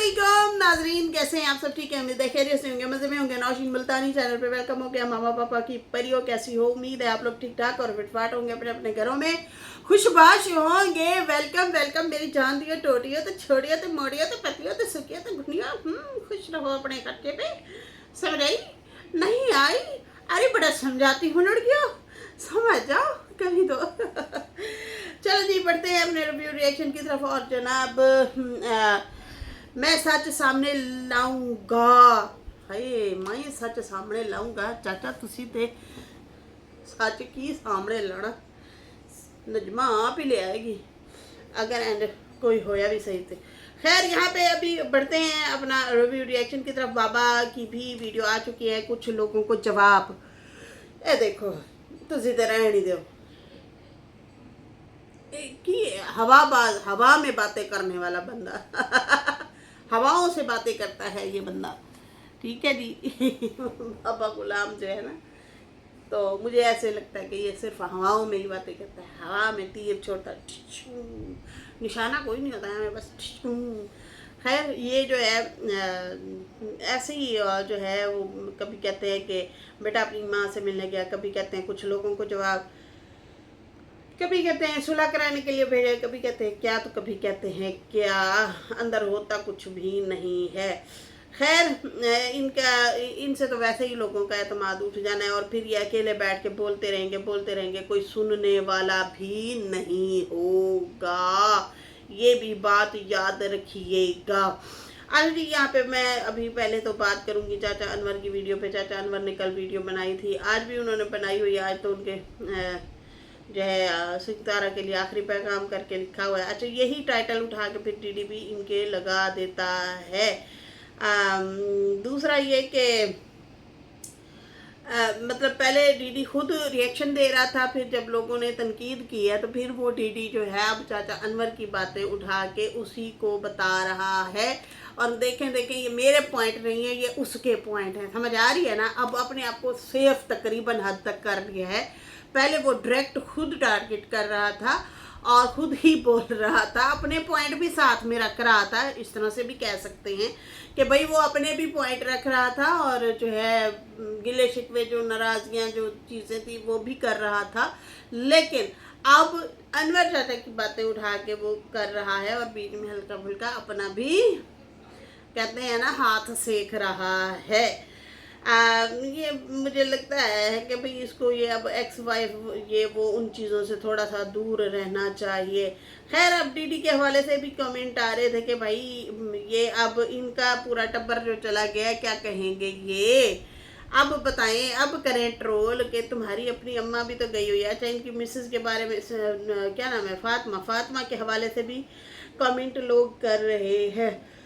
अस्सलाम नाजरीन, कैसे हैं आप सब? ठीक है, उम्मीद है खैरियत से होंगे, मज़े में होंगे। नौशीन मुल्तानी चैनल पे वेलकम हो गया। मामा पापा की परियों कैसी हो? उम्मीद है आप लोग ठीक ठाक और फिटफाट होंगे, अपने अपने घरों में खुशबाश होंगे। वेलकम वेलकम मेरी जान दियो टोटियो तो छोड़ियो तो मोड़ियो तो पतियो तो सुखियो तो घुनियो। खुश रहो अपने खर्चे पे। समझ आई? नहीं आई? अरे बड़ा समझाती हूँ लड़कियों, समझ जाओ कभी तो। चलो जी, बढ़ते हैं अपने रिव्यू रिएक्शन की तरफ। और जनाब मैं सच सामने लाऊंगा। हाय मैं सच सामने लाऊंगा। चाचा तुसी ते सच की सामने लाना, नजमा आप ही ले आएगी अगर एंड कोई होया भी सही थे। खैर, यहाँ पे अभी बढ़ते हैं अपना रिव्यू रिएक्शन की तरफ। बाबा की भी वीडियो आ चुकी है, कुछ लोगों को जवाब। ए देखो, तुसी तो रहने नहीं दो कि हवाबाज, हवा में बातें करने वाला बंदा। हवाओं से बातें करता है ये बंदा। ठीक है जी। बाबा गुलाम जो है ना, तो मुझे ऐसे लगता है कि ये सिर्फ हवाओं में ही बातें करता है। हवा में तीर छोड़ता, निशाना कोई नहीं होता है हमें, बस। खैर, ये जो है ऐसे ही जो है वो कभी कहते हैं कि बेटा अपनी माँ से मिलने गया, कभी कहते हैं कुछ लोगों को जवाब, कभी कहते हैं सुलह कराने के लिए भेजे, कभी कहते हैं क्या, तो कभी कहते हैं क्या। अंदर होता कुछ भी नहीं है। खैर, इनका इनसे तो वैसे ही लोगों का एतमाद उठ जाना है, और फिर ये अकेले बैठ के बोलते रहेंगे, कोई सुनने वाला भी नहीं होगा। ये भी बात याद रखिएगा। आज जी, यहाँ पे मैं अभी पहले तो बात करूंगी चाचा अनवर की वीडियो पे। चाचा अनवर ने कल वीडियो बनाई थी, आज भी उन्होंने बनाई हुई है। आज तो उनके जो है सितारा के लिए आखिरी पैगाम करके लिखा हुआ है। अच्छा, यही टाइटल उठा के फिर टीडीपी इनके लगा देता है। दूसरा ये कि मतलब पहले डीडी खुद रिएक्शन दे रहा था, फिर जब लोगों ने तनकीद की है तो फिर वो डीडी जो है अब चाचा अनवर की बातें उठा के उसी को बता रहा है। और देखें ये मेरे पॉइंट नहीं है, ये उसके पॉइंट है। समझ आ रही है ना? अब अपने आप को सेफ तकरीबन हद तक कर लिया है। पहले वो डायरेक्ट खुद टारगेट कर रहा था और खुद ही बोल रहा था, अपने पॉइंट भी साथ में रख रहा था। इस तरह से भी कह सकते हैं कि भाई वो अपने भी पॉइंट रख रहा था, और जो है गिले शिकवे, जो नाराजगियां, जो चीज़ें थी वो भी कर रहा था। लेकिन अब अनवर चाचा की बातें उठा के वो कर रहा है, और बीच में हल्का फुल्का अपना भी कहते हैं ना हाथ सेक रहा है। ये मुझे लगता है कि भाई इसको ये अब एक्स वाइफ ये वो उन चीज़ों से थोड़ा सा दूर रहना चाहिए। खैर, अब डीडी के हवाले से भी कमेंट आ रहे थे कि भाई ये अब इनका पूरा टब्बर जो चला गया, क्या कहेंगे ये? अब बताएं, अब करें ट्रोल कि तुम्हारी अपनी अम्मा भी तो गई हुई है। अच्छा, इनकी मिसेस के बारे में क्या नाम है, फातिमा के हवाले से भी कमेंट लोग कर रहे हैं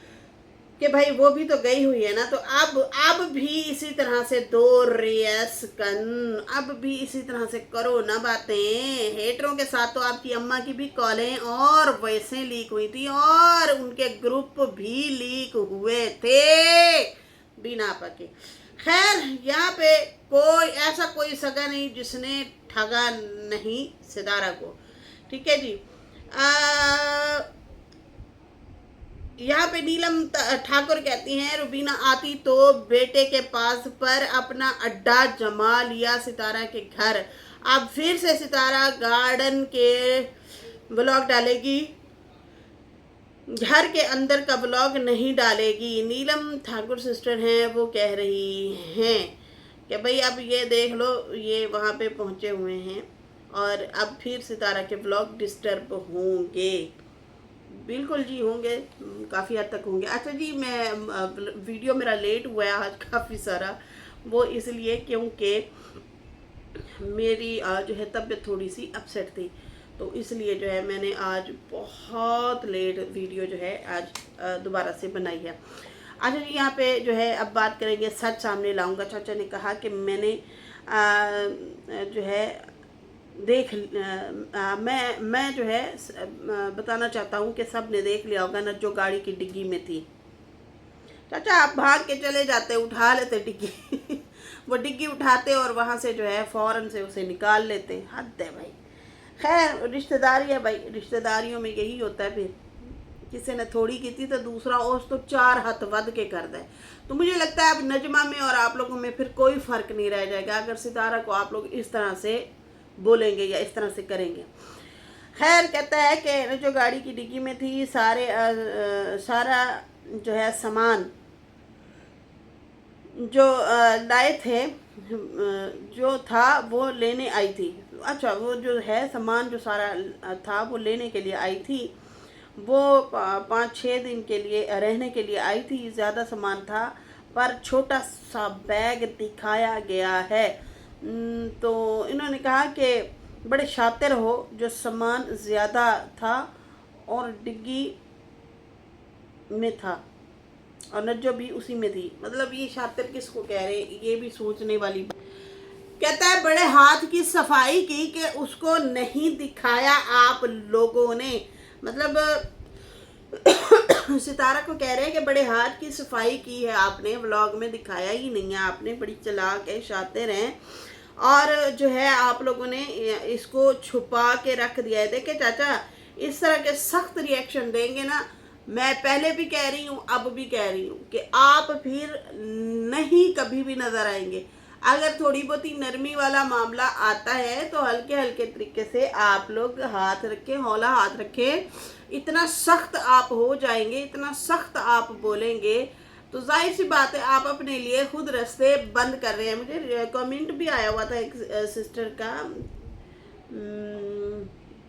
कि भाई वो भी तो गई हुई है ना। तो अब भी इसी तरह से दो रिएक्शन, अब भी इसी तरह से करो ना बातें। हेटरों के साथ तो आपकी अम्मा की भी कॉलें और वैसे लीक हुई थी, और उनके ग्रुप भी लीक हुए थे बिना पके। खैर, यहाँ पे कोई सगा नहीं जिसने ठगा नहीं सितारा को। ठीक है जी। यहाँ पे नीलम ठाकुर कहती हैं, रुबीना आती तो बेटे के पास पर अपना अड्डा जमा लिया सितारा के घर। अब फिर से सितारा गार्डन के व्लॉग डालेगी, घर के अंदर का व्लॉग नहीं डालेगी। नीलम ठाकुर सिस्टर हैं, वो कह रही हैं कि भाई अब ये देख लो, ये वहाँ पे पहुँचे हुए हैं और अब फिर सितारा के व्लॉग डिस्टर्ब होंगे। बिल्कुल जी, होंगे, काफ़ी हद तक होंगे। अच्छा जी, मैं वीडियो मेरा लेट हुआ है आज काफ़ी सारा, वो इसलिए क्योंकि मेरी जो है तबीयत थोड़ी सी अपसेट थी, तो इसलिए जो है मैंने आज बहुत लेट वीडियो जो है आज दोबारा से बनाई है। अच्छा जी, यहाँ पे जो है अब बात करेंगे, सच सामने लाऊंगा। चाचा ने कहा कि मैंने जो है मैं जो है बताना चाहता हूँ कि सब ने देख लिया होगा ना, जो गाड़ी की डिग्गी में थी। चाचा आप भाग के चले जाते, उठा लेते डिग्गी। वो डिग्गी उठाते और वहाँ से जो है फ़ौरन से उसे निकाल लेते। हद है भाई। खैर, रिश्तेदारी है भाई, रिश्तेदारियों में यही होता है फिर किसी ने थोड़ी की थी तो दूसरा उस तो 4 हथ वध के कर दे। तो मुझे लगता है अब नजमा में और आप लोगों में फिर कोई फ़र्क नहीं रह जाएगा अगर सितारा को आप लोग इस तरह से बोलेंगे या इस तरह से करेंगे। खैर, कहता है कि जो गाड़ी की डिग्गी में थी सारा जो है सामान जो लाए थे जो था वो लेने आई थी। अच्छा, वो जो है सामान जो सारा था वो लेने के लिए आई थी। वो 5-6 दिन के लिए रहने के लिए आई थी। ज़्यादा सामान था पर छोटा सा बैग दिखाया गया है। तो इन्होंने कहा कि बड़े शातिर हो, जो सामान ज़्यादा था और डिग्गी में था और नज्जो भी उसी में थी। मतलब ये शातिर किसको कह रहे हैं, ये भी सोचने वाली बात। कहता है बड़े हाथ की सफाई की कि उसको नहीं दिखाया आप लोगों ने। मतलब सितारा को कह रहे हैं कि बड़े हाथ की सफाई की है आपने, व्लॉग में दिखाया ही नहीं है आपने, बड़ी चालाक है, शातिर हैं और जो है आप लोगों ने इसको छुपा के रख दिया है। देखिए चाचा, इस तरह के सख्त रिएक्शन देंगे ना, मैं पहले भी कह रही हूँ अब भी कह रही हूँ कि आप फिर नहीं कभी भी नज़र आएंगे। अगर थोड़ी बहुत ही नरमी वाला मामला आता है तो हल्के हल्के तरीके से आप लोग हाथ रखें, हौला हाथ रखें। इतना सख्त आप हो जाएंगे, इतना सख्त आप बोलेंगे तो जाहिर सी बात है आप अपने लिए खुद रास्ते बंद कर रहे हैं। मुझे कमेंट भी आया हुआ था एक सिस्टर का,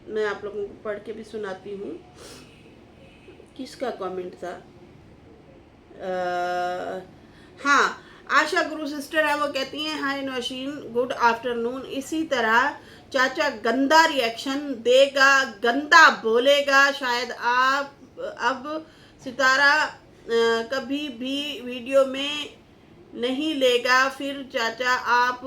मैं आप लोगों को पढ़ के भी सुनाती हूँ। किसका कमेंट था? हाँ, आशा गुरु सिस्टर है, वो कहती हैं हाय नौशीन, गुड आफ्टरनून। इसी तरह चाचा गंदा रिएक्शन देगा, गंदा बोलेगा, शायद आप अब सितारा कभी भी वीडियो में नहीं लेगा। फिर चाचा आप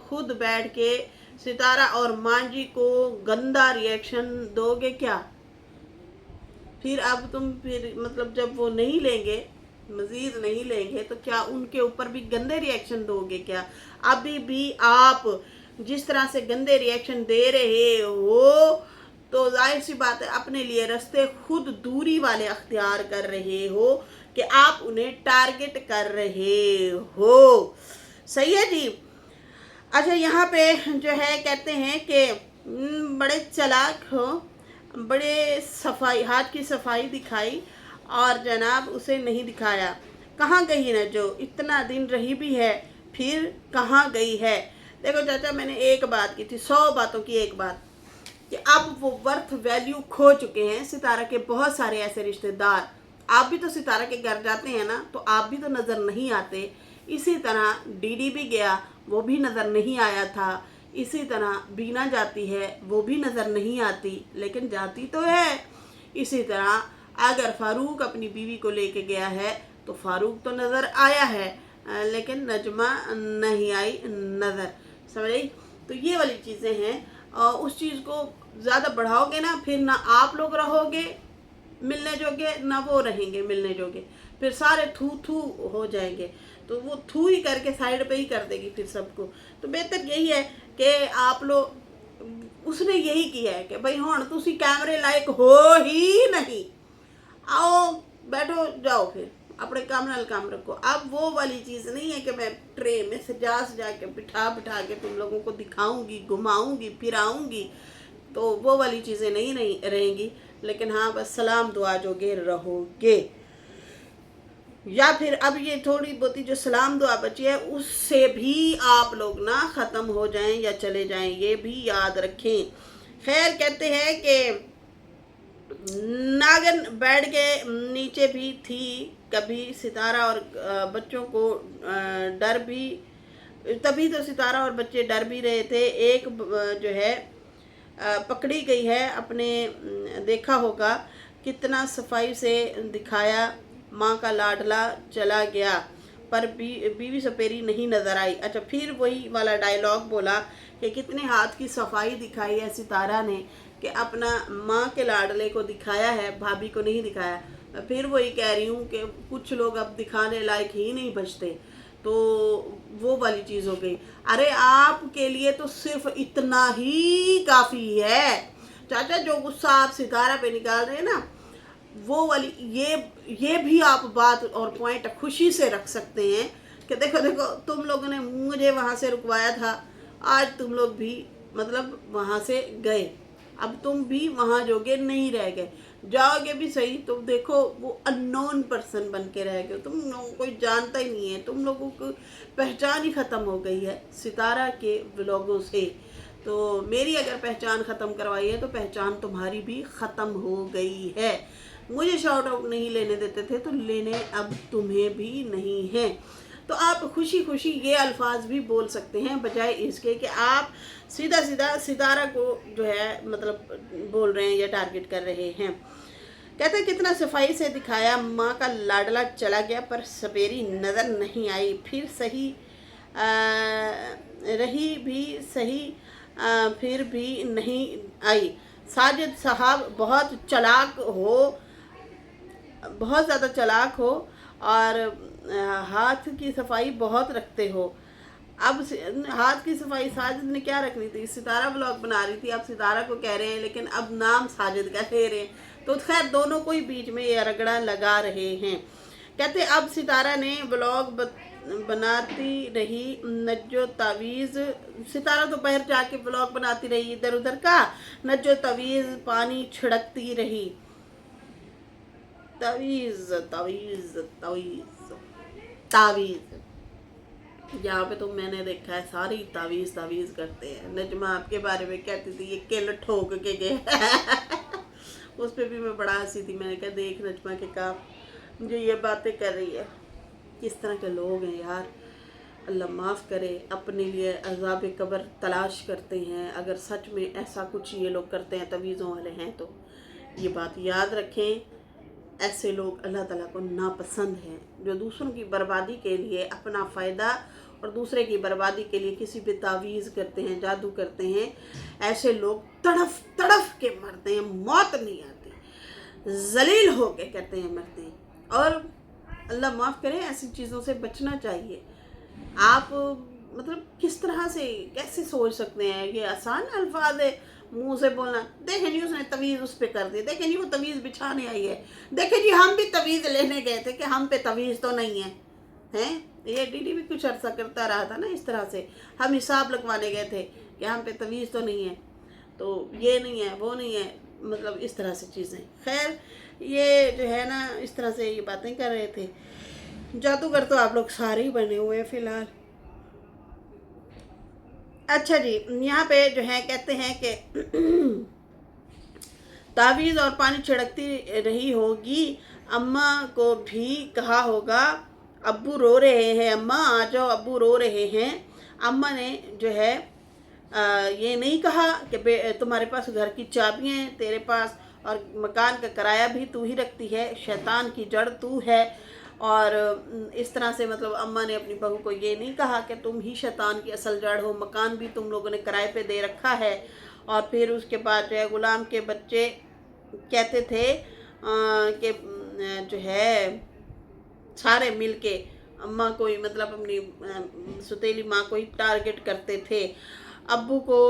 खुद बैठ के सितारा और मांझी को गंदा रिएक्शन दोगे क्या? फिर अब तुम फिर मतलब जब वो नहीं लेंगे, मजीद नहीं लेंगे, तो क्या उनके ऊपर भी गंदे रिएक्शन दोगे क्या? अभी भी आप जिस तरह से गंदे रिएक्शन दे रहे हो तो जाहिर सी बात है अपने लिए रास्ते खुद दूरी वाले अख्तियार कर रहे हो कि आप उन्हें टारगेट कर रहे हो। सही है जी। अच्छा, यहाँ पे जो है कहते हैं कि बड़े चालाक हो, बड़े सफाई, हाथ की सफाई दिखाई और जनाब उसे नहीं दिखाया। कहाँ गई ना, जो इतना दिन रही भी है फिर कहाँ गई है? देखो चाचा, मैंने एक बात की थी, 100 बातों की एक बात, कि अब वो वर्थ वैल्यू खो चुके हैं। सितारा के बहुत सारे ऐसे रिश्तेदार, आप भी तो सितारा के घर जाते हैं ना, तो आप भी तो नज़र नहीं आते। इसी तरह डीडी भी गया, वो भी नज़र नहीं आया था। इसी तरह बीना जाती है, वो भी नज़र नहीं आती लेकिन जाती तो है। इसी तरह अगर फ़ारूक अपनी बीवी को लेके गया है तो फ़ारूक तो नज़र आया है लेकिन नजमा नहीं आई नज़र। समझ आई? तो ये वाली चीज़ें हैं और उस चीज़ को ज़्यादा बढ़ाओगे ना, फिर ना आप लोग रहोगे मिलने जोगे, ना वो रहेंगे मिलने जोगे, फिर सारे थू थू हो जाएंगे। तो वो थू ही करके साइड पे ही कर देगी फिर सबको। तो बेहतर यही है कि आप लोग, उसने यही किया है कि भाई हुण तुसी कैमरे लायक हो ही नहीं, आओ बैठो जाओ, फिर अपने काम नाल काम रखो। अब वो वाली चीज़ नहीं है कि मैं ट्रे में सजा के बिठा के तुम लोगों को दिखाऊंगी, घुमाऊंगी, फिराऊंगी, तो वो वाली चीज़ें नहीं रहेंगी। लेकिन हाँ, बस सलाम दुआ जोगे रहोगे, या फिर अब ये थोड़ी बहुती जो सलाम दुआ बची है उससे भी आप लोग ना ख़त्म हो जाएं या चले जाएं, ये भी याद रखें। खैर, कहते हैं कि नागन बेड के नीचे भी थी कभी सितारा और बच्चों को डर भी, तभी तो सितारा और बच्चे डर भी रहे थे। एक जो है पकड़ी गई है, अपने देखा होगा कितना सफाई से दिखाया, माँ का लाडला चला गया पर बीवी सपेरी नहीं नज़र आई। अच्छा, फिर वही वाला डायलॉग बोला कि कितने हाथ की सफाई दिखाई है सितारा ने कि अपना माँ के लाडले को दिखाया है, भाभी को नहीं दिखाया। मैं फिर वही कह रही हूँ कि कुछ लोग अब दिखाने लायक ही नहीं बचते, तो वो वाली चीज़ हो गई। अरे आपके लिए तो सिर्फ इतना ही काफ़ी है चाचा। जो गुस्सा आप सितारा पे निकाल रहे हैं ना, वो वाली ये भी आप बात और पॉइंट खुशी से रख सकते हैं कि देखो देखो तुम लोगों ने मुझे वहाँ से रुकवाया था, आज तुम लोग भी मतलब वहाँ से गए, अब तुम भी वहाँ जोगे नहीं रह गए, जाओगे भी सही तो देखो वो अननोन पर्सन बन के रह गए, तुम लोगों को कोई जानता ही नहीं है, तुम लोगों को पहचान ही ख़त्म हो गई है सितारा के व्लॉगों से। तो मेरी अगर पहचान ख़त्म करवाई है तो पहचान तुम्हारी भी ख़त्म हो गई है। मुझे शॉर्ट आउट नहीं लेने देते थे तो लेने अब तुम्हें भी नहीं है। तो आप खुशी खुशी ये अल्फाज भी बोल सकते हैं बजाय इसके कि आप सीधा सीधा सितारा को जो है मतलब बोल रहे हैं या टारगेट कर रहे हैं। कहते हैं कितना सफाई से दिखाया, माँ का लाडला चला गया पर सपेरी नज़र नहीं आई, फिर सही रही भी सही फिर भी नहीं आई। साजिद साहब बहुत चलाक हो, बहुत ज़्यादा चलाक हो और हाथ की सफाई बहुत रखते हो। अब हाथ की सफाई साजिद ने क्या रखनी थी, सितारा व्लॉग बना रही थी, आप सितारा को कह रहे हैं लेकिन अब नाम साजिद का ले रहे हैं, तो खैर दोनों को ही बीच में ये रगड़ा लगा रहे हैं। कहते अब सितारा ने व्लॉग बनाती रही नज्जो तावीज़, सितारा दोपहर जाके व्लॉग बनाती रही इधर उधर का, नज्जो तावीज़ पानी छिड़कती रही, तावीज़ तावीज़ तावीज़ तावीज़। यहाँ पे तो मैंने देखा है सारी तावीज़ तावीज़ करते हैं। नजमा आपके बारे में कहती थी ये किल ठोक के गए उस पर भी मैं बड़ा हंसी थी, मैंने कहा देख नजमा के काम जो ये बातें कर रही है, किस तरह के लोग हैं यार, अल्लाह माफ़ करे, अपने लिए अज़ाब कब्र तलाश करते हैं। अगर सच में ऐसा कुछ ये लोग करते हैं तवीज़ों वाले हैं तो ये बात याद रखें, ऐसे लोग अल्लाह ताला को नापसंद हैं, जो दूसरों की बर्बादी के लिए अपना फ़ायदा और दूसरे की बर्बादी के लिए किसी भी तावीज़ करते हैं, जादू करते हैं, ऐसे लोग तड़फ तड़फ के मरते हैं, मौत नहीं आती, जलील हो के कहते हैं मरते हैं। और अल्लाह माफ़ करे, ऐसी चीज़ों से बचना चाहिए। आप मतलब किस तरह से कैसे सोच सकते हैं, ये आसान अल्फाज है मुंह से बोलना। देखें जी उसने तवीज़ उस पर कर दी, देखें जी वो तवीज़ बिछाने आई है, देखें जी हम भी तवीज़ लेने गए थे कि हम पे तवीज़ तो नहीं है, हैं। ये डीडी भी कुछ अर्सा करता रहा था ना इस तरह से, हम हिसाब लगवाने गए थे कि हम पे तवीज़ तो नहीं है, तो ये नहीं है वो नहीं है, मतलब इस तरह से चीज़ें। खैर ये जो है ना इस तरह से ये बातें कर रहे थे। जादूगर तो आप लोग सारे ही बने हुए हैं फ़िलहाल। अच्छा जी, यहाँ पे जो है कहते हैं कि तावीज़ और पानी छिड़कती रही होगी, अम्मा को भी कहा होगा अब्बू रो रहे हैं, अम्मा आ जाओ अब्बू रो रहे हैं। अम्मा ने जो है ये नहीं कहा कि तुम्हारे पास घर की चाबियाँ हैं तेरे पास और मकान का किराया भी तू ही रखती है, शैतान की जड़ तू है। और इस तरह से मतलब अम्मा ने अपनी बहू को ये नहीं कहा कि तुम ही शैतान की असल जड़ हो, मकान भी तुम लोगों ने किराए पे दे रखा है। और फिर उसके बाद जो है गुलाम के बच्चे कहते थे कि जो है सारे मिल के अम्मा को ही मतलब अपनी सुतीली माँ को ही टारगेट करते थे। अब्बू को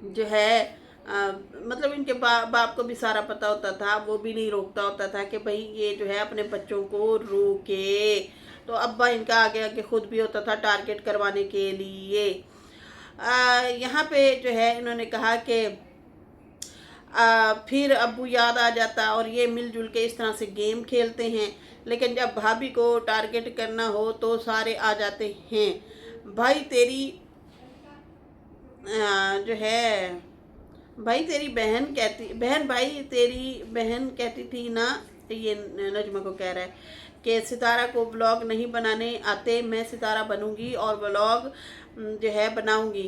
जो है मतलब इनके बाप को भी सारा पता होता था, वो भी नहीं रोकता होता था कि भाई ये जो है अपने बच्चों को रोके। तो अब्बा इनका आगे आगे खुद भी होता था टारगेट करवाने के लिए। यहाँ पे जो है इन्होंने कहा कि फिर अब्बू याद आ जाता और ये मिलजुल के इस तरह से गेम खेलते हैं, लेकिन जब भाभी को टारगेट करना हो तो सारे आ जाते हैं। भाई तेरी जो है भाई तेरी बहन तेरी बहन कहती थी ना, ये नजमा को कह रहा है कि सितारा को व्लॉग नहीं बनाने आते, मैं सितारा बनूंगी और व्लॉग जो है बनाऊंगी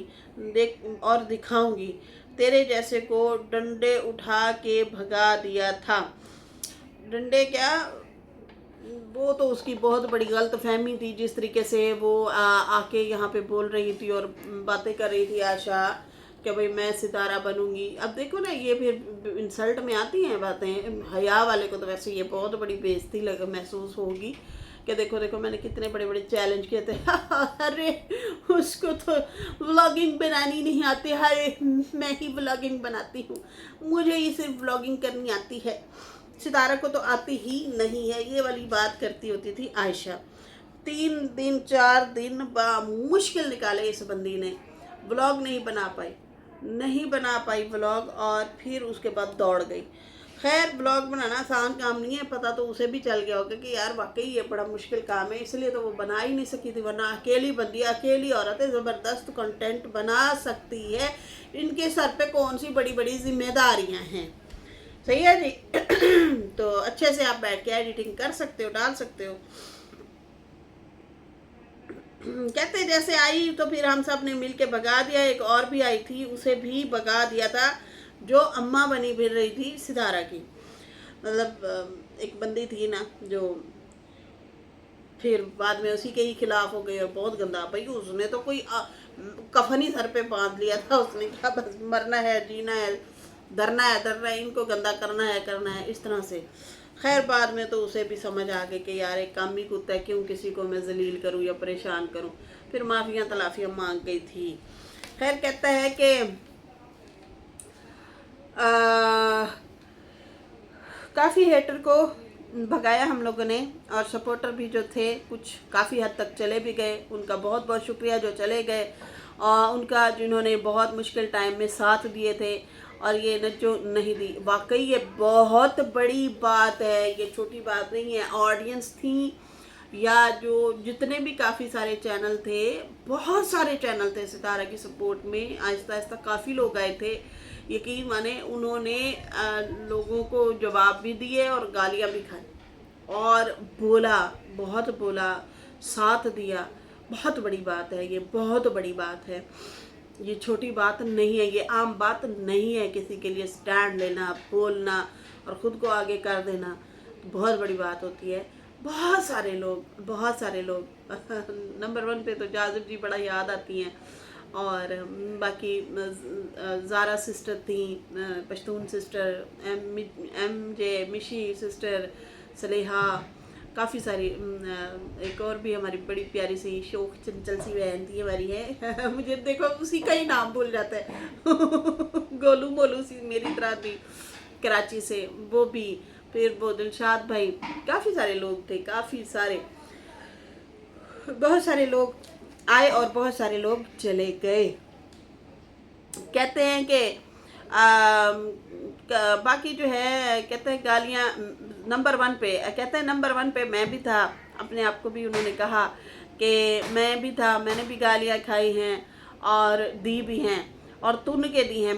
और दिखाऊंगी, तेरे जैसे को डंडे उठा के भगा दिया था। डंडे क्या, वो तो उसकी बहुत बड़ी गलत फहमी थी, जिस तरीके से वो आके यहाँ पे बोल रही थी और बातें कर रही थी आशा कि भाई मैं सितारा बनूंगी। अब देखो ना ये फिर इंसल्ट में आती हैं बातें। हया वाले को तो वैसे ये बहुत बड़ी बेइज्जती महसूस होगी कि देखो देखो मैंने कितने बड़े बड़े चैलेंज किए थे अरे उसको तो व्लॉगिंग बनानी नहीं आती, हाय मैं ही व्लॉगिंग बनाती हूँ, मुझे ही सिर्फ व्लॉगिंग करनी आती है, सितारा को तो आती ही नहीं है। ये वाली बात करती होती थी आयशा। 3 दिन 4 दिन मुश्किल निकाले इस बंदी ने, व्लॉग नहीं बना पाई व्लॉग, और फिर उसके बाद दौड़ गई। खैर ब्लॉग बनाना आसान काम नहीं है, पता तो उसे भी चल गया होगा कि यार वाकई ये बड़ा मुश्किल काम है, इसलिए तो वो बना ही नहीं सकी थी, वरना अकेली बंदी, अकेली औरत है, ज़बरदस्त कंटेंट बना सकती है। इनके सर पे कौन सी बड़ी बड़ी जिम्मेदारियां हैं। सही है जी। तो अच्छे से आप बैठ के एडिटिंग कर सकते हो, डाल सकते हो। कहते जैसे आई तो फिर हम सब ने मिल के भगा दिया। एक और भी आई थी, उसे भी भगा दिया था, जो अम्मा बनी फिर रही थी सितारा की। मतलब एक बंदी थी ना जो फिर बाद में उसी के ही खिलाफ हो गई, और बहुत गंदा भाई। उसने तो कोई कफन ही सर पे बांध लिया था। उसने कहा बस मरना है, जीना है, धरना है, इनको गंदा करना है इस तरह से। खैर बाद में तो उसे भी समझ आ गई कि यार एक काम ही कुत्ता है, क्यों किसी को मैं जलील करूं या परेशान करूं। फिर माफिया तलाफियाँ मांग गई थी। खैर कहता है कि काफ़ी हेटर को भगाया हम लोगों ने, और सपोर्टर भी जो थे कुछ काफ़ी हद तक चले भी गए। उनका बहुत बहुत शुक्रिया जो चले गए, और उनका जिन्होंने बहुत मुश्किल टाइम में साथ दिए थे, और ये न जो नहीं दी। वाकई ये बहुत बड़ी बात है, ये छोटी बात नहीं है। ऑडियंस थी या जो जितने भी काफ़ी सारे चैनल थे, बहुत सारे चैनल थे सितारा की सपोर्ट में। आहिस्ता आहिस्ता काफ़ी लोग आए थे, यकीन माने। उन्होंने लोगों को जवाब भी दिए और गालियाँ भी खाई, और बोला, बहुत बोला, साथ दिया। बहुत बड़ी बात है ये, बहुत बड़ी बात है। ये छोटी बात नहीं है, ये आम बात नहीं है। किसी के लिए स्टैंड लेना, बोलना और ख़ुद को आगे कर देना बहुत बड़ी बात होती है। बहुत सारे लोग नंबर 1 पे तो जाजिब जी बड़ा याद आती हैं, और बाकी ज़ारा सिस्टर थी, पश्तून सिस्टर, MJ मिशी सिस्टर, सलेहा, काफ़ी सारी। एक और भी हमारी बड़ी प्यारी सी शौक चंचल सी बहन थी हमारी है। मुझे देखो उसी का ही नाम भूल जाता है। गोलू मोलू सी मेरी तरह थी, कराची से, वो भी। फिर वो दिलशाद भाई, काफ़ी सारे लोग थे, काफ़ी सारे, बहुत सारे लोग आए और बहुत सारे लोग चले गए। कहते हैं कि बाकी जो है, कहते हैं गालियाँ नंबर 1 पे, कहते हैं नंबर 1 पे मैं भी था। अपने आप को भी उन्होंने कहा कि मैं भी था, मैंने भी गालियाँ खाई हैं और दी भी हैं, और तुन के दी हैं।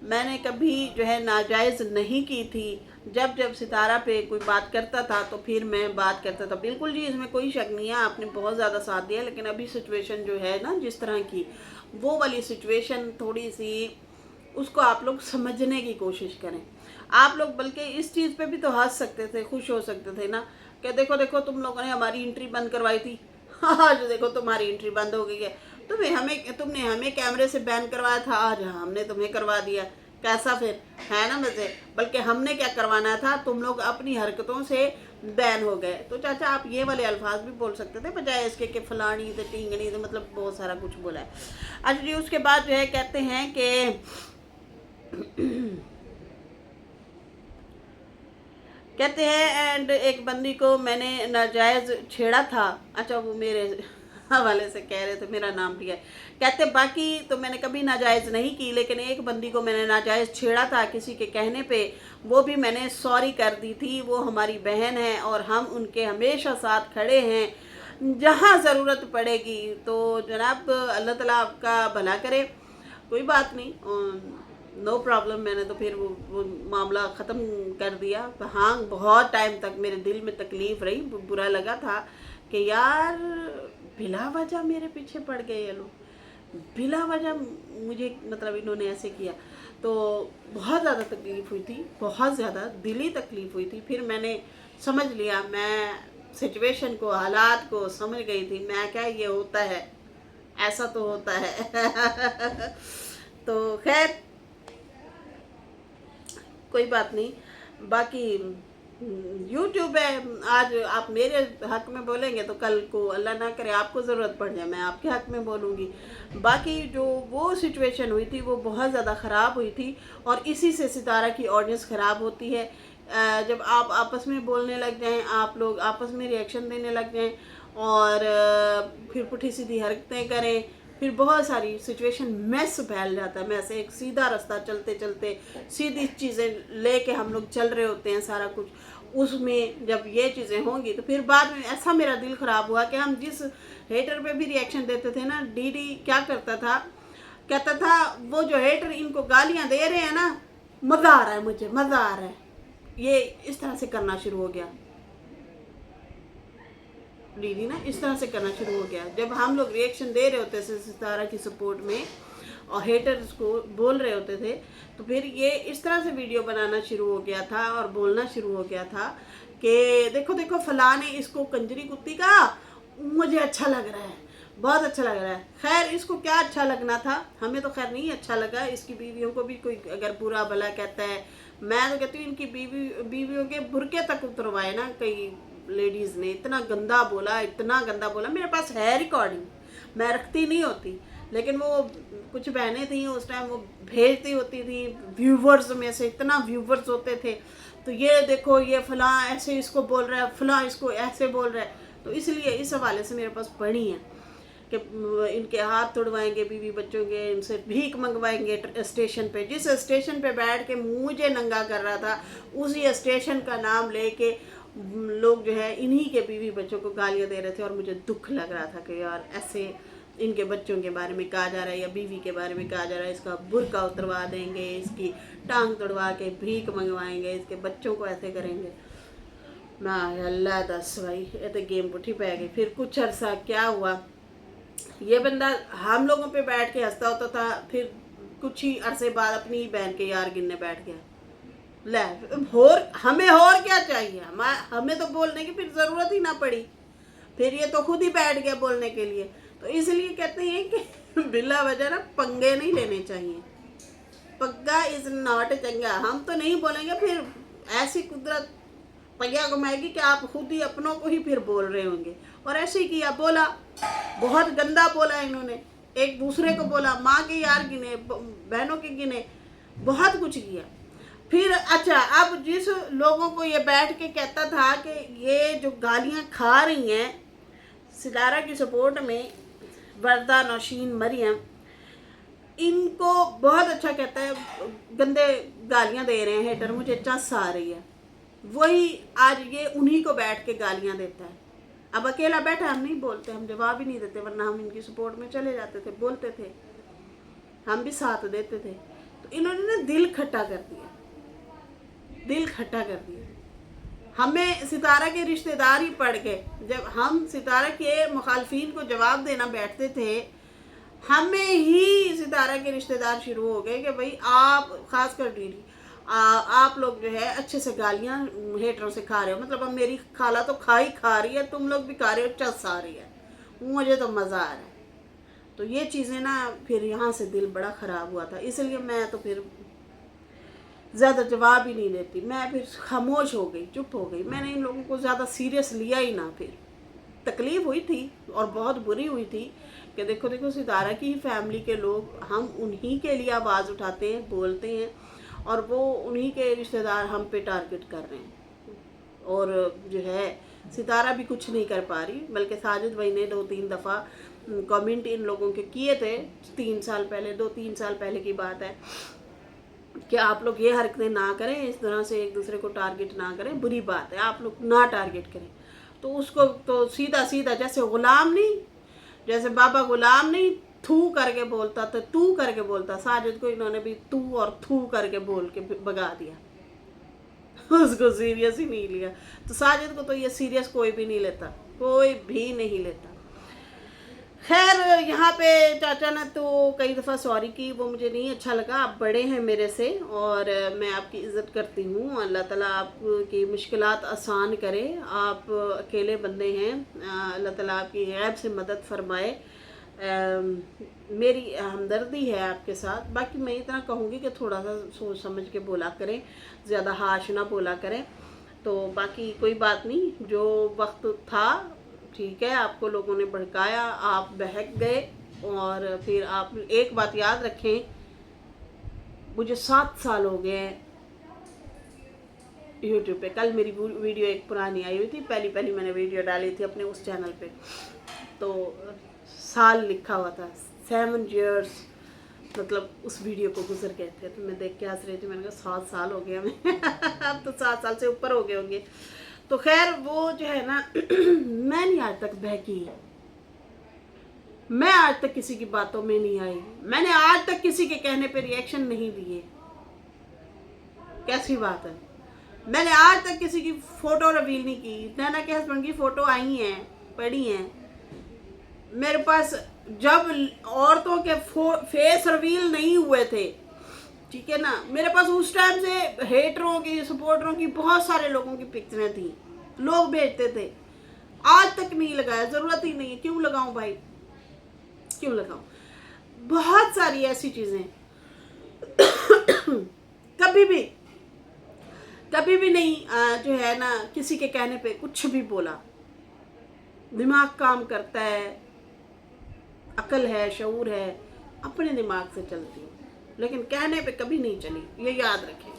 मैंने कभी जो है नाजायज़ नहीं की थी। जब सितारा पे कोई बात करता था तो फिर मैं बात करता था। बिल्कुल जी, इसमें कोई शक नहीं है, आपने बहुत ज़्यादा साथ दिया। लेकिन अभी सिचुएशन जो है ना जिस तरह की, वो वाली सिचुएशन थोड़ी सी, उसको आप लोग समझने की कोशिश करें। आप लोग बल्कि इस चीज़ पे भी तो हंस सकते थे, खुश हो सकते थे ना, कि देखो देखो तुम लोगों ने हमारी एंट्री बंद करवाई थी, हाँ जो देखो तुम्हारी एंट्री बंद हो गई है। तुमने हमें कैमरे से बैन करवाया था, आज हमने तुम्हें करवा दिया। कैसा फिर है ना मज़े। बल्कि हमने क्या करवाना था, तुम लोग अपनी हरकतों से बैन हो गए। तो चाचा आप ये वाले अल्फाज भी बोल सकते थे, बजाय इसके कि फलानी थे, टींगनी थे, मतलब बहुत सारा कुछ बोला है। अच्छा जी, उसके बाद जो है कहते हैं कि कहते हैं एंड एक बंदी को मैंने नाजायज़ छेड़ा था। अच्छा वो मेरे हवाले से कह रहे थे, मेरा नाम भी है। कहते बाकी तो मैंने कभी नाजायज़ नहीं की, लेकिन एक बंदी को मैंने नाजायज़ छेड़ा था किसी के कहने पे, वो भी मैंने सॉरी कर दी थी। वो हमारी बहन है और हम उनके हमेशा साथ खड़े हैं जहाँ ज़रूरत पड़ेगी। तो जनाब अल्लाह ताला आपका भला करे, कोई बात नहीं, नो प्रॉब्लम। मैंने तो फिर वो मामला ख़त्म कर दिया। हाँ बहुत टाइम तक मेरे दिल में तकलीफ़ रही, बुरा लगा था कि यार बिला वजह मेरे पीछे पड़ गए ये लोग, बिला वजह मुझे, मतलब इन्होंने ऐसे किया। तो बहुत ज़्यादा तकलीफ़ हुई थी, बहुत ज़्यादा दिली तकलीफ़ हुई थी। फिर मैंने समझ लिया, मैं सिचुएशन को, हालात को समझ गई थी। मैं क्या, ये होता है, ऐसा तो होता है। तो खैर कोई बात नहीं। बाकी YouTube है, आज आप मेरे हक में बोलेंगे तो कल को अल्लाह ना करे आपको ज़रूरत पड़ जाए, मैं आपके हक में बोलूँगी। बाकी जो वो सिचुएशन हुई थी वो बहुत ज़्यादा ख़राब हुई थी, और इसी से सितारा की ऑडियंस ख़राब होती है। जब आप आपस में बोलने लग जाएं, आप लोग आपस में रिएक्शन देने लग जाएं और फिर पुठी सीधी हरकतें करें, फिर बहुत सारी सिचुएशन मैस फैल जाता है। मैस एक सीधा रास्ता चलते चलते सीधी चीज़ें लेके हम लोग चल रहे होते हैं सारा कुछ, उसमें जब ये चीज़ें होंगी तो फिर बाद में ऐसा मेरा दिल ख़राब हुआ कि हम जिस हेटर पे भी रिएक्शन देते थे ना, डीडी क्या करता था, कहता था वो जो हेटर इनको गालियाँ दे रहे हैं ना, मज़ा आ रहा है, मुझे मज़ा आ रहा है, ये इस तरह से करना शुरू हो गया। डीडी ना इस तरह से करना शुरू हो गया। जब हम लोग रिएक्शन दे रहे होते थे सितारा की सपोर्ट में और हेटर्स को बोल रहे होते थे, तो फिर ये इस तरह से वीडियो बनाना शुरू हो गया था और बोलना शुरू हो गया था कि देखो देखो फलां ने इसको कंजरी कुत्ती कहा, मुझे अच्छा लग रहा है, बहुत अच्छा लग रहा है। खैर इसको क्या अच्छा लगना था, हमें तो खैर नहीं अच्छा लगा। इसकी बीवियों को भी कोई अगर बुरा भला कहता है, मैं तो कहती हूँ इनकी बीवियों के बुरके तक उतरवाए ना। कई लेडीज़ ने इतना गंदा बोला, इतना गंदा बोला। मेरे पास है रिकॉर्डिंग, मैं रखती नहीं होती, लेकिन वो कुछ बहनें थी उस टाइम, वो भेजती होती थी व्यूवर्स में से, इतना व्यूवर्स होते थे, तो ये देखो ये फलां ऐसे इसको बोल रहा है, फलां इसको ऐसे बोल रहा है। तो इसलिए इस हवाले से मेरे पास पढ़ी है कि इनके हाथ तोड़वाएंगे बीवी बच्चों के, इनसे भीख मंगवाएंगे स्टेशन पे। जिस स्टेशन पे बैठ के मुझे नंगा कर रहा था, उसी स्टेशन का नाम लेके लोग जो है इन्हीं के बीवी बच्चों को गालियाँ दे रहे थे और मुझे दुख लग रहा था कि यार ऐसे इनके बच्चों के बारे में कहा जा रहा है या बीवी के बारे में कहा जा रहा है, इसका बुर्का उतरवा देंगे, इसकी टांग तोड़वा के भीख मंगवाएंगे, इसके बच्चों को ऐसे करेंगे। मैं अल्लाह दस भाई, ये तो गेम पुठी पै गई। फिर कुछ अरसा क्या हुआ, ये बंदा हम लोगों पे बैठ के हंसता होता था, फिर कुछ ही अरसे बाद अपनी बहन के यार गिनने बैठ गया। ले हमें और क्या चाहिए, हमें तो बोलने की फिर ज़रूरत ही ना पड़ी, फिर ये तो खुद ही बैठ गया बोलने के लिए। तो इसलिए कहते हैं कि बिला वजह ना पंगे नहीं लेने चाहिए। पग्गा इज नॉट चंगा। हम तो नहीं बोलेंगे, फिर ऐसी कुदरत पैया घुमाएगी कि आप खुद ही अपनों को ही फिर बोल रहे होंगे। और ऐसे ही किया, बोला, बहुत गंदा बोला इन्होंने, एक दूसरे को बोला, माँ के यार गिने, बहनों के गिने, बहुत कुछ किया। फिर अच्छा, अब जिस लोगों को ये बैठ के कहता था कि ये जो गालियाँ खा रही हैं सितारा की सपोर्ट में, वर्दा, नौशीन, मरियम, इनको बहुत अच्छा कहता है, गंदे गालियाँ दे रहे हैं हेटर, मुझे चस आ रही है, वही आज ये उन्हीं को बैठ के गालियाँ देता है। अब अकेला बैठा, हम नहीं बोलते, हम जवाब ही नहीं देते, वरना हम इनकी सपोर्ट में चले जाते थे, बोलते थे, हम भी साथ देते थे। तो इन्होंने ना दिल खट्टा कर दिया, दिल खट्टा कर दिया। हमें सितारा के रिश्तेदार ही पड़ गए। जब हम सितारा के मुखालफिन को जवाब देना बैठते थे, हमें ही सितारा के रिश्तेदार शुरू हो गए कि भाई आप, खासकर डीडी, आप लोग जो है अच्छे से गालियाँ हेटरों से खा रहे हो, मतलब अब मेरी खाला तो खा रही है, तुम लोग भी खा रहे हो, चस आ रही है, मुझे तो मज़ा आ रहा है। तो ये चीज़ें ना फिर यहाँ से दिल बड़ा ख़राब हुआ था, इसलिए मैं तो फिर ज़्यादा जवाब ही नहीं देती, मैं फिर खामोश हो गई, चुप हो गई। मैंने इन लोगों को ज़्यादा सीरियस लिया ही ना। फिर तकलीफ़ हुई थी और बहुत बुरी हुई थी कि देखो देखो सितारा की फैमिली के लोग, हम उन्हीं के लिए आवाज़ उठाते हैं, बोलते हैं, और वो उन्हीं के रिश्तेदार हम पे टारगेट कर रहे हैं। और जो है सितारा भी कुछ नहीं कर पा रही, बल्कि साजिद भाई ने 2-3 दफ़ा कमेंट इन लोगों के किए थे 3 साल पहले, 2-3 साल पहले की बात है, कि आप लोग ये हरकतें ना करें, इस तरह से एक दूसरे को टारगेट ना करें, बुरी बात है, आप लोग ना टारगेट करें। तो उसको तो सीधा सीधा जैसे गुलाम नहीं, जैसे बाबा गुलाम नहीं थू करके बोलता, तो तू करके बोलता, साजिद को इन्होंने भी तू और थू करके बोल के भगा दिया, उसको सीरियस ही नहीं लिया। तो साजिद को तो ये सीरियस कोई भी नहीं लेता, कोई भी नहीं लेता। खैर यहाँ पे चाचा ने तो कई दफ़ा सॉरी की, वो मुझे नहीं अच्छा लगा। आप बड़े हैं मेरे से और मैं आपकी इज़्ज़त करती हूँ। अल्लाह ताला आपकी मुश्किलात आसान करे, आप अकेले बंदे हैं, अल्लाह ताला आपकी गैब से मदद फरमाए। मेरी हमदर्दी है आपके साथ। बाकी मैं इतना कहूँगी कि थोड़ा सा सोच समझ के बोला करें, ज़्यादा हाश ना बोला करें। तो बाकी कोई बात नहीं, जो वक्त था ठीक है, आपको लोगों ने भड़काया, आप बहक गए। और फिर आप एक बात याद रखें, मुझे 7 साल हो गए हैं यूट्यूब पे। कल मेरी वीडियो एक पुरानी आई हुई थी, पहली पहली मैंने वीडियो डाली थी अपने उस चैनल पे, तो साल लिखा हुआ था, 7 years मतलब उस वीडियो को गुजर गए थे। तो मैं देख के हंस रही थी, मैंने कहा 7 साल हो गया हमें अब तो 7 साल से ऊपर हो गए होंगे। तो खैर वो जो है ना मैं नहीं आज तक बहकी, मैं आज तक किसी की बातों में नहीं आई, मैंने आज तक किसी के कहने पे रिएक्शन नहीं दिए। कैसी बात है, मैंने आज तक किसी की फोटो रिवील नहीं की। नैना के हस्बैंड की फोटो आई हैं, पड़ी हैं मेरे पास, जब औरतों के फेस रिवील नहीं हुए थे, ठीक है ना, मेरे पास उस टाइम से हेटरों की, सपोर्टरों की, बहुत सारे लोगों की पिक्चरें थी, लोग भेजते थे। आज तक नहीं लगाया, जरूरत ही नहीं है, क्यों लगाऊं भाई, क्यों लगाऊं। बहुत सारी ऐसी चीजें कभी भी नहीं जो है ना किसी के कहने पे कुछ भी बोला। दिमाग काम करता है, अकल है, शऊर है, अपने दिमाग से चलती हूँ, लेकिन कहने पे कभी नहीं चली, ये याद रखें,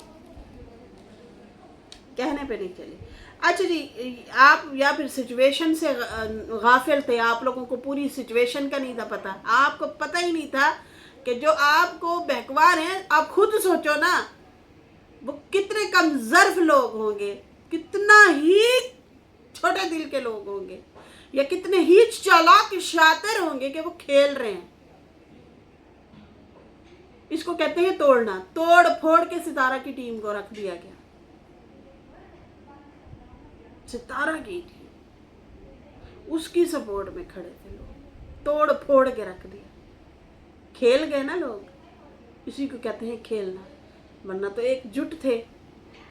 कहने पे नहीं चली। अच्छा जी, आप या फिर सिचुएशन से गाफिल थे, आप लोगों को पूरी सिचुएशन का नहीं था पता, आपको पता ही नहीं था कि जो आपको बहकवा रहे हैं, आप खुद सोचो ना वो कितने कमजर्फ लोग होंगे, कितना ही छोटे दिल के लोग होंगे, या कितने ही चालाक शातिर होंगे कि वो खेल रहे हैं। इसको कहते हैं तोड़ना, तोड़ फोड़ के सितारा की टीम को रख दिया गया, सितारा की टीम, उसकी सपोर्ट में खड़े थे लोग, तोड़ फोड़ के रख दिया, खेल गए ना लोग, इसी को कहते हैं खेलना। वरना तो एकजुट थे।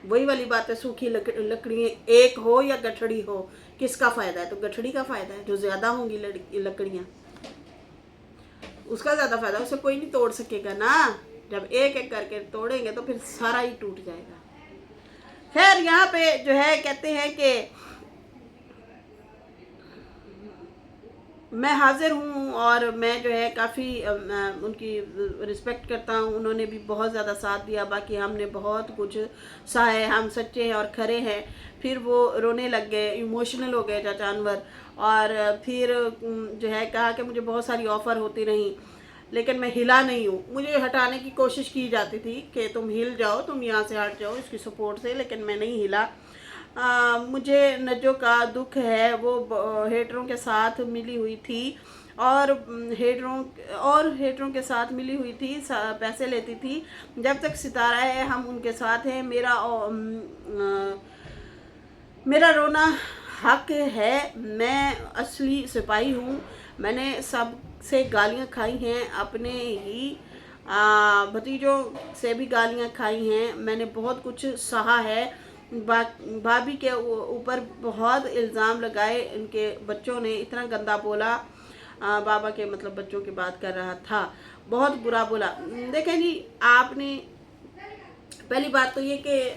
वही वाली बात है, सूखी लकड़ियाँ एक हो या गठड़ी हो, किसका फायदा है? तो गठड़ी का फायदा है, जो ज्यादा होंगी लकड़ियाँ उसका ज्यादा फायदा, उसे कोई नहीं तोड़ सकेगा ना। जब एक एक करके तोड़ेंगे तो फिर सारा ही टूट जाएगा। खैर यहाँ पे जो है कहते हैं कि मैं हाजिर हूँ और मैं जो है काफ़ी उनकी रिस्पेक्ट करता हूँ, उन्होंने भी बहुत ज़्यादा साथ दिया। बाकी हमने बहुत कुछ सहा है, हम सच्चे हैं और खरे हैं। फिर वो रोने लग गए, इमोशनल हो गए चाचा अनवर, और फिर जो है कहा कि मुझे बहुत सारी ऑफ़र होती रही लेकिन मैं हिला नहीं हूँ। मुझे हटाने की कोशिश की जाती थी कि तुम हिल जाओ, तुम यहाँ से हट जाओ इसकी सपोर्ट से, लेकिन मैं नहीं हिला। मुझे नजो का दुख है, वो हेटरों के साथ मिली हुई थी और हेटरों के साथ मिली हुई थी, पैसे लेती थी। जब तक सितारा है हम उनके साथ हैं। मेरा रोना हक है, मैं असली सिपाही हूँ। मैंने सब से गालियाँ खाई हैं, अपने ही भतीजों से भी गालियाँ खाई हैं, मैंने बहुत कुछ सहा है। भाभी के ऊपर बहुत इल्ज़ाम लगाए, इनके बच्चों ने इतना गंदा बोला, बाबा के मतलब बच्चों की बात कर रहा था, बहुत बुरा बोला। देखें जी, आपने पहली बात तो ये कि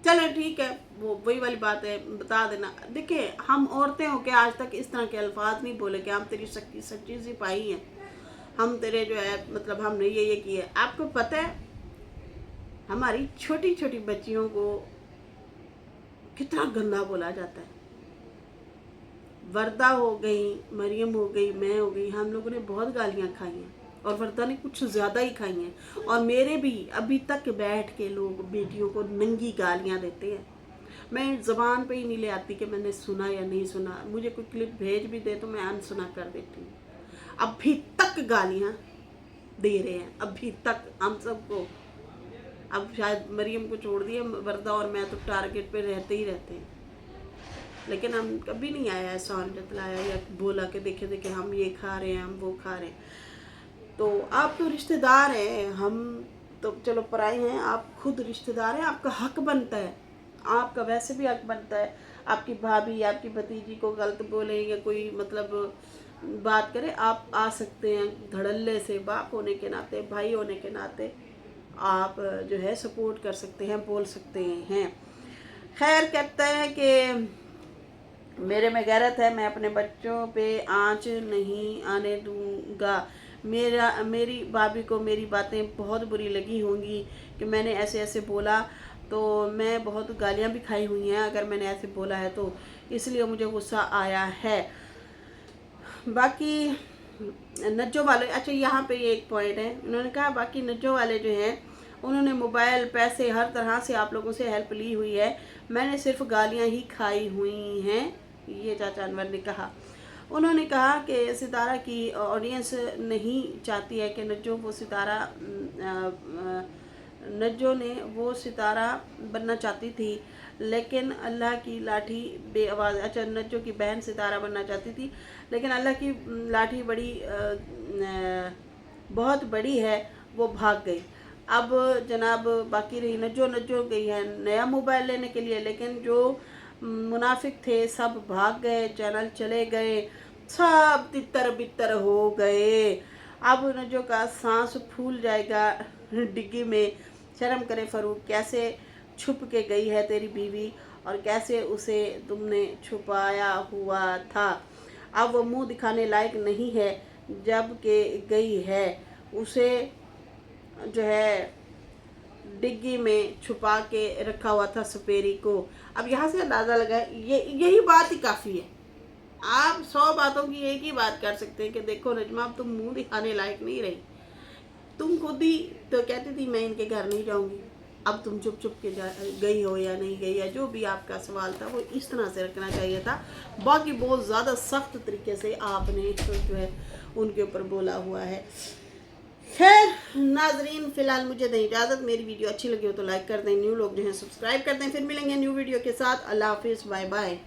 चलो ठीक है, वो वही वाली बात है, बता देना। देखिए, हम औरतें हो के आज तक इस तरह के अल्फाज नहीं बोले कि हम तेरी सच्ची सिपाही हैं, हम तेरे जो है मतलब हमने ये किया। आपको पता है हमारी छोटी छोटी बच्चियों को कितना गंदा बोला जाता है। वरदा हो गई, मरियम हो गई, मैं हो गई, हम लोगों ने बहुत गालियाँ खाई हैं और वरदा ने कुछ ज़्यादा ही खाई हैं। और मेरे भी अभी तक बैठ के लोग बेटियों को नंगी गालियाँ देते हैं। मैं ज़बान पे ही नहीं ले आती कि मैंने सुना या नहीं सुना। मुझे कोई क्लिप भेज भी दे तो मैं अनसुना कर देती हूँ। अभी तक गालियाँ दे रहे हैं, अभी तक हम सबको। अब शायद मरियम को छोड़ दिए, वरदा और मैं तो टारगेट पे रहते ही रहते हैं, लेकिन हम कभी नहीं आया ऐसा और जतलाया या बोला कि देखे देखे हम ये खा रहे हैं, हम वो खा रहे हैं। तो आप तो रिश्तेदार हैं, हम तो चलो पराए हैं, आप खुद रिश्तेदार हैं, आपका हक बनता है, आपका वैसे भी हक बनता है। आपकी भाभी, आपकी भतीजी को गलत बोले या कोई मतलब बात करे, आप आ सकते हैं धड़ल्ले से, बाप होने के नाते, भाई होने के नाते आप जो है सपोर्ट कर सकते हैं, बोल सकते हैं। खैर कहता है कि मेरे में गैरत है, मैं अपने बच्चों पे आंच नहीं आने दूंगा। मेरी भाभी को मेरी बातें बहुत बुरी लगी होंगी कि मैंने ऐसे ऐसे बोला, तो मैं बहुत गालियाँ भी खाई हुई हैं अगर मैंने ऐसे बोला है तो, इसलिए मुझे गुस्सा आया है। बाकी नज्जो वाले, अच्छा यहाँ पे एक पॉइंट है, उन्होंने कहा बाकी नज्जो वाले जो हैं उन्होंने मोबाइल, पैसे, हर तरह से आप लोगों से हेल्प ली हुई है, मैंने सिर्फ गालियाँ ही खाई हुई हैं, ये चाचा अनवर ने कहा। उन्होंने कहा कि सितारा की ऑडियंस नहीं चाहती है कि नज्जो वो सितारा, नज्जो ने वो सितारा बनना चाहती थी, लेकिन अल्लाह की लाठी बेआवाज़, अच्छा नज्जो की बहन सितारा बनना चाहती थी, लेकिन अल्लाह की लाठी बहुत बड़ी है, वो भाग गई। अब जनाब बाकी रही नज्जो, नज्जो गई है नया मोबाइल लेने के लिए, लेकिन जो मुनाफिक थे सब भाग गए, चैनल चले गए, सब तितर बितर हो गए। अब नज्जो का सांस फूल जाएगा डिग्गी में। शर्म करे फरूक, कैसे छुप के गई है तेरी बीवी और कैसे उसे तुमने छुपाया हुआ था। अब वो मुंह दिखाने लायक नहीं है, जब के गई है उसे जो है डिग्गी में छुपा के रखा हुआ था सुपेरी को। अब यहाँ से अंदाज़ा लगा, यही बात ही काफ़ी है। आप 100 बातों की एक ही बात कर सकते हैं कि देखो नजमा, अब तुम मुंह दिखाने लायक नहीं रही। तुम खुद ही तो कहती थी मैं इनके घर नहीं जाऊंगी, अब तुम चुप चुप के गई हो या नहीं गई, या जो भी आपका सवाल था वो इस तरह से रखना चाहिए था। बाकी बहुत ज़्यादा सख्त तरीके से आपने जो है उनके ऊपर बोला हुआ है। खैर नाजरीन, फिलहाल मुझे दें इजाज़त। मेरी वीडियो अच्छी लगी हो तो लाइक कर दें, न्यू लोग जो हैं सब्सक्राइब कर दें। फिर मिलेंगे न्यू वीडियो के साथ। अल्लाह हाफिज़, बाय बाय।